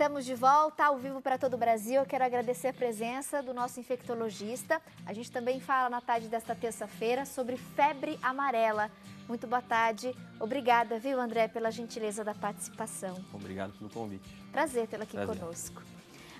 Estamos de volta ao vivo para todo o Brasil. Eu quero agradecer a presença do nosso infectologista. A gente também fala na tarde desta terça-feira sobre febre amarela. Muito boa tarde. Obrigada, viu, André, pela gentileza da participação. Obrigado pelo convite. Prazer tê-lo aqui conosco.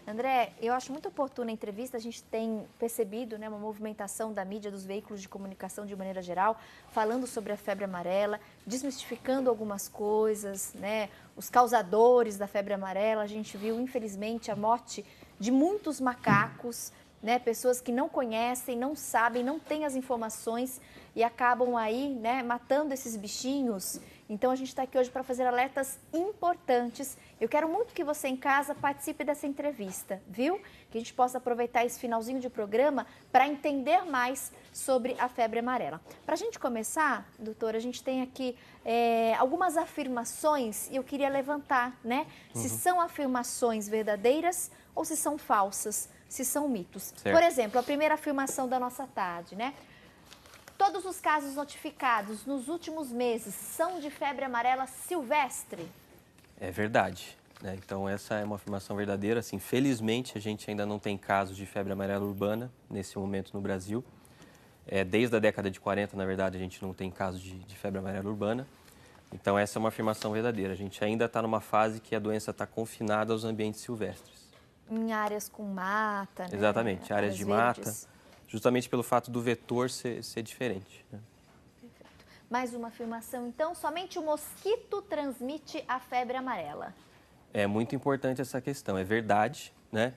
André, eu acho muito oportuna a entrevista. A gente tem percebido, né, uma movimentação da mídia, dos veículos de comunicação de maneira geral, falando sobre a febre amarela, desmistificando algumas coisas, né, os causadores da febre amarela. A gente viu, infelizmente, a morte de muitos macacos, né, pessoas que não conhecem, não sabem, não têm as informações e acabam aí, né, matando esses bichinhos. Então, a gente está aqui hoje para fazer alertas importantes. Eu quero muito que você em casa participe dessa entrevista, viu? Que a gente possa aproveitar esse finalzinho de programa para entender mais sobre a febre amarela. Para a gente começar, doutora, a gente tem aqui algumas afirmações e eu queria levantar, né? Se são afirmações verdadeiras ou se são falsas, se são mitos. Certo. Por exemplo, a primeira afirmação da nossa tarde, né? Todos os casos notificados nos últimos meses são de febre amarela silvestre? É verdade, né? Então, essa é uma afirmação verdadeira. Assim, felizmente, a gente ainda não tem casos de febre amarela urbana nesse momento no Brasil. Desde a década de 40, na verdade, a gente não tem casos de febre amarela urbana. Então, essa é uma afirmação verdadeira. A gente ainda está numa fase que a doença está confinada aos ambientes silvestres. Em áreas com mata, né? Exatamente, áreas de mata, verdes. justamente pelo fato do vetor ser diferente, né? Perfeito. Mais uma afirmação, então, somente o mosquito transmite a febre amarela. É muito importante essa questão, é verdade, né?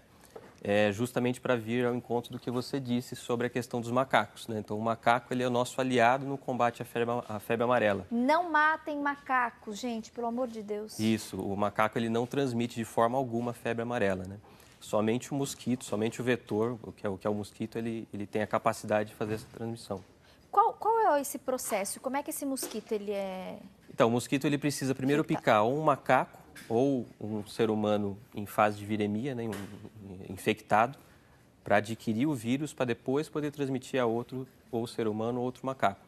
Justamente para vir ao encontro do que você disse sobre a questão dos macacos, né? Então, o macaco ele é o nosso aliado no combate à febre amarela. Não matem macacos, gente, pelo amor de Deus. Isso, o macaco ele não transmite de forma alguma a febre amarela, né? Somente o mosquito, somente o vetor, o que é o mosquito, ele tem a capacidade de fazer essa transmissão. Qual é esse processo? Como é que esse mosquito ele é... Então, o mosquito ele precisa primeiro picar ou um macaco ou um ser humano em fase de viremia, né, infectado, para adquirir o vírus, para depois poder transmitir a outro, ou ser humano ou outro macaco.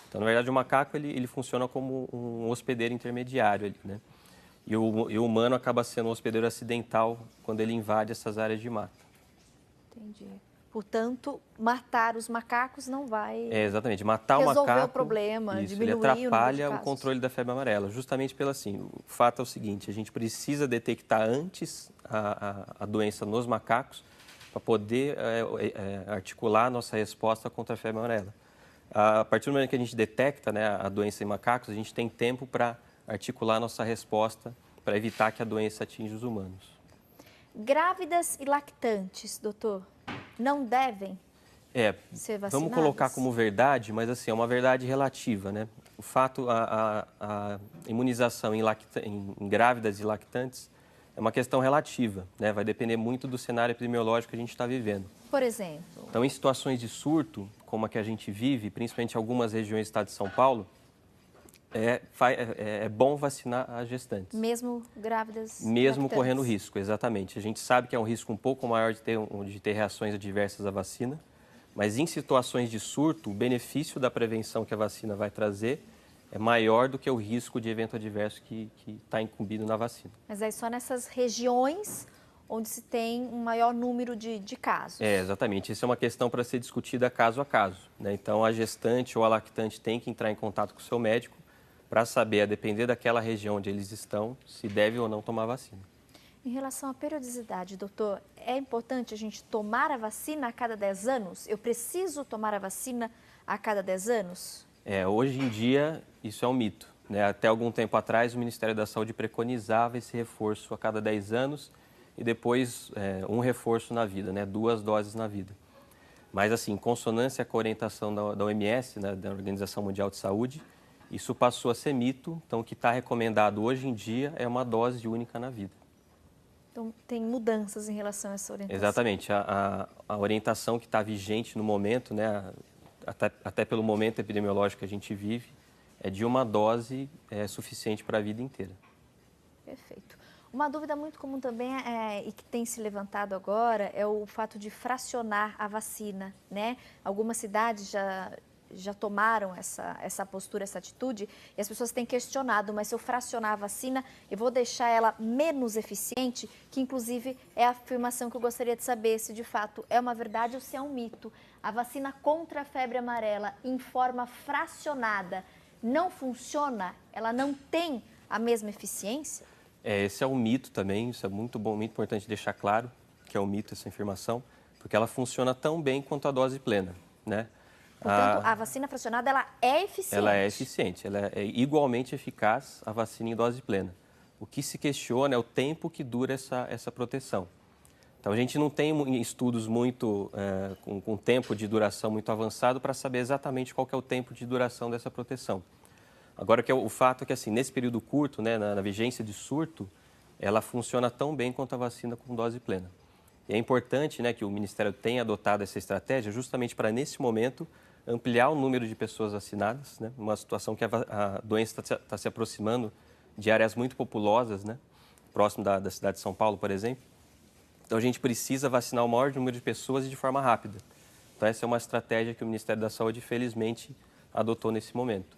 Então, na verdade, o macaco ele funciona como um hospedeiro intermediário ali, né? E o humano acaba sendo um hospedeiro acidental quando ele invade essas áreas de mata. Entendi. Portanto, matar os macacos não vai Exatamente. Matar o resolver macaco, o problema, isso, diminuir ele o número de atrapalha o casos. controle da febre amarela. Justamente pelo assim, o fato é o seguinte, a gente precisa detectar antes a doença nos macacos para poder articular a nossa resposta contra a febre amarela. A partir do momento que a gente detecta, né, a doença em macacos, a gente tem tempo para articular a nossa resposta para evitar que a doença atinja os humanos. Grávidas e lactantes, doutor, não devem ser vacinadas? Vamos colocar como verdade, mas assim, é uma verdade relativa, né? O fato, a imunização em grávidas e lactantes é uma questão relativa, né? Vai depender muito do cenário epidemiológico que a gente está vivendo. Por exemplo? Então, em situações de surto, como a que a gente vive, principalmente em algumas regiões do estado de São Paulo, é bom vacinar as gestantes. Mesmo grávidas Mesmo lactantes. correndo risco, exatamente. A gente sabe que é um risco um pouco maior de ter reações adversas à vacina, mas em situações de surto, o benefício da prevenção que a vacina vai trazer é maior do que o risco de evento adverso que está incumbido na vacina. Mas aí só nessas regiões onde se tem um maior número de casos. Exatamente. Isso é uma questão para ser discutida caso a caso, né? Então, a gestante ou a lactante tem que entrar em contato com o seu médico para saber, a depender daquela região onde eles estão, se deve ou não tomar vacina. Em relação à periodicidade, doutor, é importante a gente tomar a vacina a cada 10 anos? Eu preciso tomar a vacina a cada 10 anos? Hoje em dia, isso é um mito, né? Até algum tempo atrás, o Ministério da Saúde preconizava esse reforço a cada 10 anos e depois um reforço na vida, né? 2 doses na vida. Mas, assim, em consonância com a orientação da OMS, né? Da Organização Mundial de Saúde, isso passou a ser mito. Então, o que está recomendado hoje em dia é uma dose única na vida. Então, tem mudanças em relação a essa orientação? Exatamente. A orientação que está vigente no momento, né? Até pelo momento epidemiológico que a gente vive, é de uma dose suficiente para a vida inteira. Perfeito. Uma dúvida muito comum também e que tem se levantado agora é o fato de fracionar a vacina, né? Algumas cidades já já tomaram essa postura, essa atitude, e as pessoas têm questionado, mas se eu fracionar a vacina, eu vou deixar ela menos eficiente, que inclusive é a afirmação que eu gostaria de saber se de fato é uma verdade ou se é um mito. A vacina contra a febre amarela em forma fracionada não funciona? Ela não tem a mesma eficiência? Esse é um mito também, isso é muito bom, muito importante deixar claro que é um mito essa afirmação, porque ela funciona tão bem quanto a dose plena, né? Portanto, a vacina fracionada, ela é eficiente? Ela é eficiente, ela é igualmente eficaz a vacina em dose plena. O que se questiona é o tempo que dura essa proteção. Então, a gente não tem estudos muito com tempo de duração muito avançado para saber exatamente qual que é o tempo de duração dessa proteção. Agora, o fato é que, assim, nesse período curto, né, na vigência de surto, ela funciona tão bem quanto a vacina com dose plena. E é importante, né, que o Ministério tenha adotado essa estratégia justamente para, nesse momento, ampliar o número de pessoas vacinadas, né, uma situação que a doença está se aproximando de áreas muito populosas, né, próximo da cidade de São Paulo, por exemplo. Então, a gente precisa vacinar o maior número de pessoas e de forma rápida. Então, essa é uma estratégia que o Ministério da Saúde, felizmente, adotou nesse momento.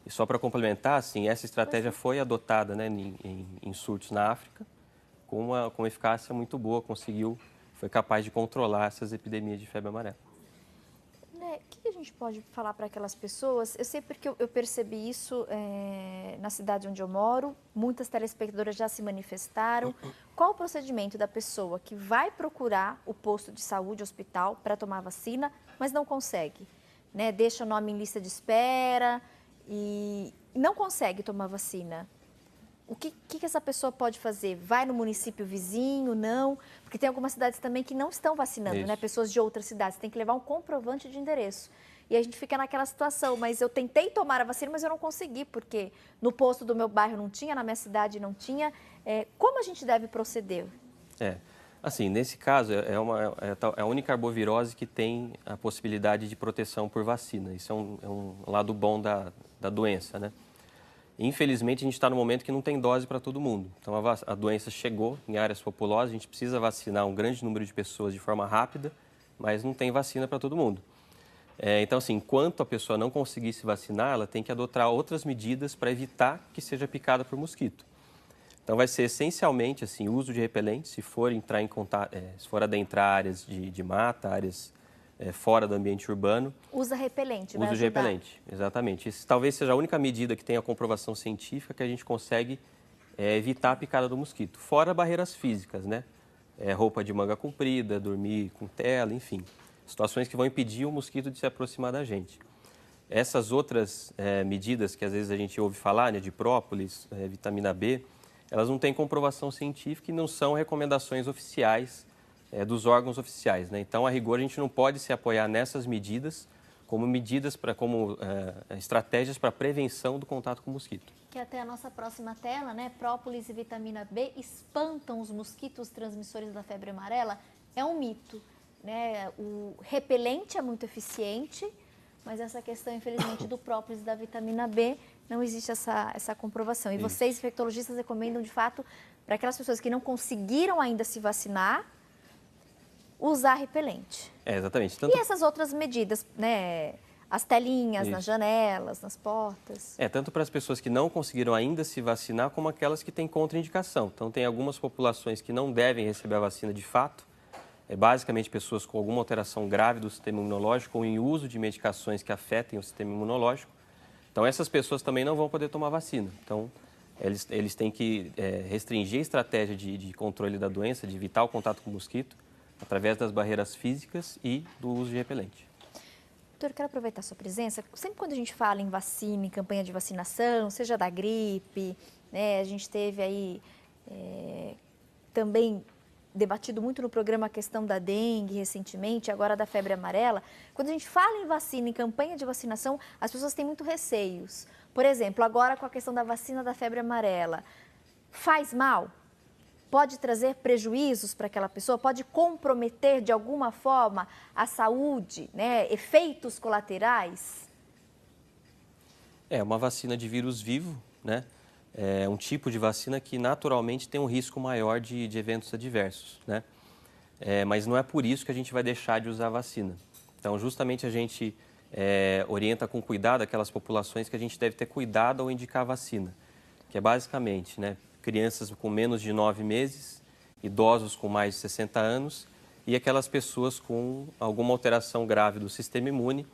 E só para complementar, assim, essa estratégia foi adotada, né, em surtos na África, com uma eficácia muito boa, foi capaz de controlar essas epidemias de febre amarela. O que a gente pode falar para aquelas pessoas? Eu sei porque eu percebi isso na cidade onde eu moro, muitas telespectadoras já se manifestaram. Qual o procedimento da pessoa que vai procurar o posto de saúde, hospital, para tomar vacina, mas não consegue? Né? Deixa o nome em lista de espera e não consegue tomar vacina. O que essa pessoa pode fazer? Vai no município vizinho, não? Porque tem algumas cidades também que não estão vacinando, né? Pessoas de outras cidades. Tem que levar um comprovante de endereço. E a gente fica naquela situação, mas eu tentei tomar a vacina, mas eu não consegui, porque no posto do meu bairro não tinha, na minha cidade não tinha. Como a gente deve proceder? Assim, nesse caso, é a única arbovirose que tem a possibilidade de proteção por vacina. Isso é um lado bom da doença, né? Infelizmente, a gente está no momento que não tem dose para todo mundo. Então, a doença chegou em áreas populosas, a gente precisa vacinar um grande número de pessoas de forma rápida, mas não tem vacina para todo mundo. Então, assim, enquanto a pessoa não conseguir se vacinar, ela tem que adotar outras medidas para evitar que seja picada por mosquito. Então, vai ser essencialmente, assim, o uso de repelente, se for entrar em contato, se for adentrar áreas de mata, áreas fora do ambiente urbano. Usa repelente, vai ajudar. Uso de repelente, exatamente. Isso talvez seja a única medida que tenha comprovação científica que a gente consegue evitar a picada do mosquito. Fora barreiras físicas, né? Roupa de manga comprida, dormir com tela, enfim. Situações que vão impedir o mosquito de se aproximar da gente. Essas outras medidas que às vezes a gente ouve falar, né, de própolis, vitamina B, elas não têm comprovação científica e não são recomendações oficiais dos órgãos oficiais, né? Então, a rigor, a gente não pode se apoiar nessas medidas como estratégias para prevenção do contato com o mosquito. Que até a nossa próxima tela, né? Própolis e vitamina B espantam os mosquitos transmissores da febre amarela. É um mito, né? O repelente é muito eficiente, mas essa questão, infelizmente, do própolis e da vitamina B, não existe essa comprovação. E vocês, infectologistas, recomendam, de fato, para aquelas pessoas que não conseguiram ainda se vacinar, usar repelente. Exatamente. E essas outras medidas, né? As telinhas nas janelas, nas portas. Tanto para as pessoas que não conseguiram ainda se vacinar, como aquelas que têm contraindicação. Então, tem algumas populações que não devem receber a vacina de fato, basicamente pessoas com alguma alteração grave do sistema imunológico ou em uso de medicações que afetem o sistema imunológico. Então, essas pessoas também não vão poder tomar vacina. Então, eles têm que restringir a estratégia de controle da doença, de evitar o contato com o mosquito, através das barreiras físicas e do uso de repelente. Doutor, eu quero aproveitar a sua presença. Sempre quando a gente fala em vacina, em campanha de vacinação, seja da gripe, né, a gente teve aí também debatido muito no programa a questão da dengue recentemente, agora da febre amarela. Quando a gente fala em vacina, em campanha de vacinação, as pessoas têm muito receios. Por exemplo, agora com a questão da vacina da febre amarela, faz mal? Pode trazer prejuízos para aquela pessoa? Pode comprometer de alguma forma a saúde, né? Efeitos colaterais? Uma vacina de vírus vivo, né? É um tipo de vacina que naturalmente tem um risco maior de eventos adversos, né? Mas não é por isso que a gente vai deixar de usar a vacina. Então, justamente a gente orienta com cuidado aquelas populações que a gente deve ter cuidado ao indicar a vacina, que é basicamente, né, crianças com menos de 9 meses, idosos com mais de 60 anos e aquelas pessoas com alguma alteração grave do sistema imune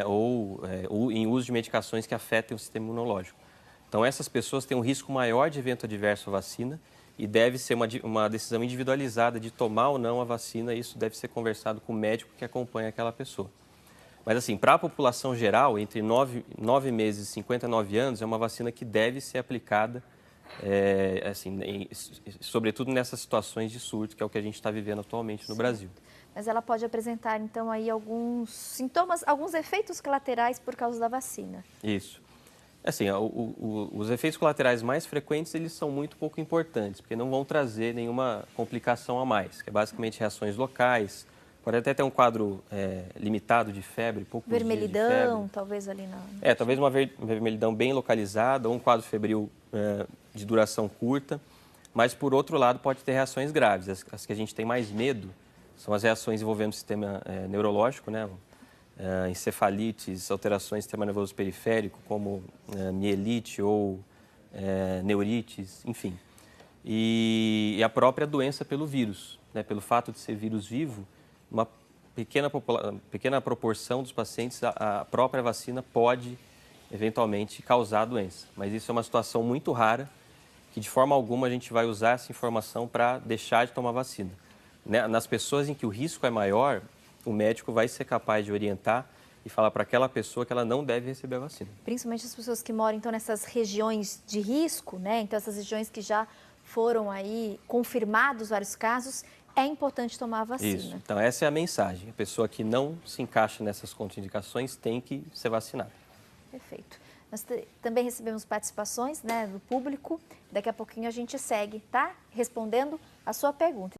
ou em uso de medicações que afetem o sistema imunológico. Então, essas pessoas têm um risco maior de evento adverso à vacina e deve ser uma decisão individualizada de tomar ou não a vacina. Isso deve ser conversado com o médico que acompanha aquela pessoa. Mas, assim, para a população geral, entre 9 meses e 59 anos, é uma vacina que deve ser aplicada, sobretudo nessas situações de surto, que é o que a gente está vivendo atualmente no Brasil. Mas ela pode apresentar, então, aí alguns sintomas, alguns efeitos colaterais por causa da vacina. Isso. Assim, os efeitos colaterais mais frequentes, eles são muito pouco importantes, porque não vão trazer nenhuma complicação a mais, que é basicamente reações locais, pode até ter um quadro limitado de febre, poucos dias de febre. Vermelhidão, talvez ali na... Talvez uma vermelhidão bem localizada ou um quadro febril de duração curta, mas, por outro lado, pode ter reações graves. As que a gente tem mais medo são as reações envolvendo o sistema neurológico, né? Encefalites, alterações do sistema nervoso periférico, como mielite ou neurites, enfim. E a própria doença pelo vírus, né? Pelo fato de ser vírus vivo, uma pequena proporção dos pacientes, a própria vacina pode, eventualmente, causar a doença. Mas isso é uma situação muito rara, que de forma alguma a gente vai usar essa informação para deixar de tomar vacina. Nas pessoas em que o risco é maior, o médico vai ser capaz de orientar e falar para aquela pessoa que ela não deve receber a vacina. Principalmente as pessoas que moram, então, nessas regiões de risco, né? Então, essas regiões que já foram aí confirmados vários casos, é importante tomar a vacina. Isso. Então, essa é a mensagem. A pessoa que não se encaixa nessas contraindicações tem que ser vacinada. Perfeito. Nós também recebemos participações, né, do público. Daqui a pouquinho a gente segue, tá? Respondendo a sua pergunta.